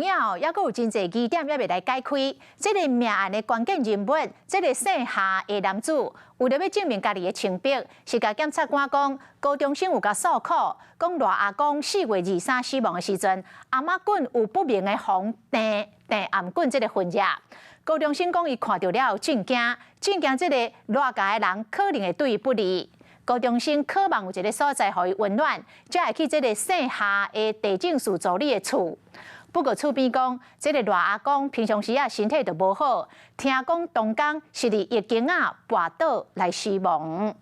有影哦，还阁有真侪疑点还未来解开。这个命案的关键人物，这个姓夏的男子，为了要证明家己的清白，是甲检察官讲，高中生有甲诉苦，讲赖阿公4月23死亡的时阵，阿妈滚有不明的红电暗棍这个混入。高中生讲，伊看到了后震惊这个赖家的人可能会对伊不利。高中生渴望有一个所在，互伊温暖，才会去这个姓夏的地政署助理的厝。不过厝边讲，这个赖阿公平常时身体就无好，听讲当天是伫疫情跋倒来死亡。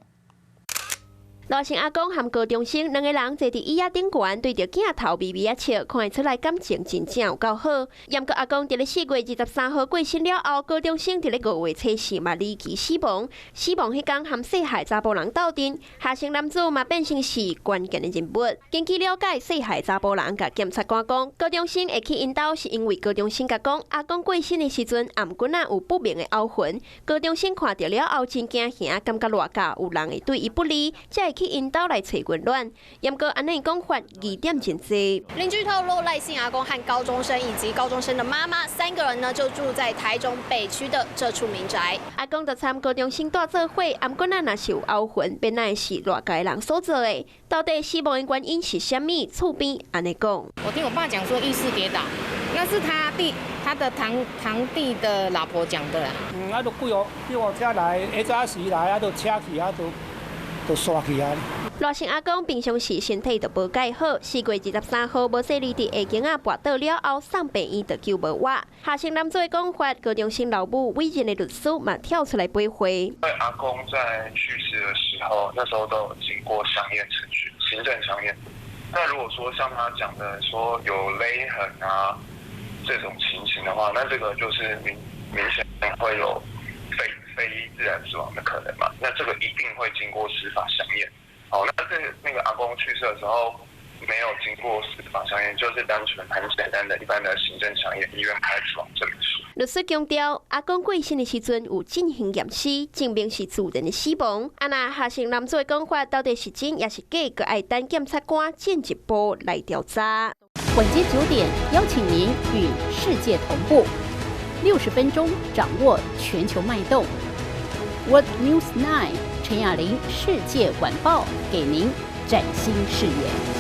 赖姓阿公和高中生两个人坐伫椅仔顶悬，对着镜头微微笑，看得出来感情真正有够好。严格阿公伫咧4月23号过身了后，高中生伫咧5月初4嘛离奇死亡。死亡迄天和细海查甫人斗阵，夏姓男子嘛变成是关键的人物。根据了解，细海查甫人甲检察官讲，高中生会去因兜是因为高中生甲讲，阿公过身的时阵，颔棍有不明的凹痕。高中生看到了后真惊吓，感觉偌家有人会对伊不利，才会去因兜来找温暖。严格安尼讲法，疑点真多。邻居透露，赖姓阿公和高中生以及高中生的妈妈3个人呢，就住在台中北区的这处民宅。阿公就参高中生大做伙，颔棍若是有凹痕，便乃是偌家人所做的。到底死亡的原因是啥物？厝边安尼讲。我听我爸讲说，意识跌倒，那是他的堂弟的老婆讲的啦。啊，就几号车来，早时来，啊，就车去，啊，就刷去啊。赖姓阿公平常时身体就无介好，4月23号无说离伫下境跋倒了后，送病院就救无活。夏姓男子的讲法，高中生老母委任的律师嘛跳出来驳回。因为阿公在去世的时候，那时候都有经过详验程序，行政详验。那如果说像他讲的说有勒痕啊这种情形的话，那这个就是明显会有非自然死亡的可能嘛。那这个一定会经过司法详验。好，那个阿公去世的时候没有经过司法详验，就是单纯很简单的一般的行政详验，医院开出证明书。律师强调，阿公过身的时阵有进行验尸，证明是自然的死亡。那夏姓男子的讲法到底是真也是假，阁爱等检察官进一步来调查。晚间9点，邀请您与世界同步，60分钟掌握全球脉动。What News 9，陈雅玲世界晚报给您崭新视野。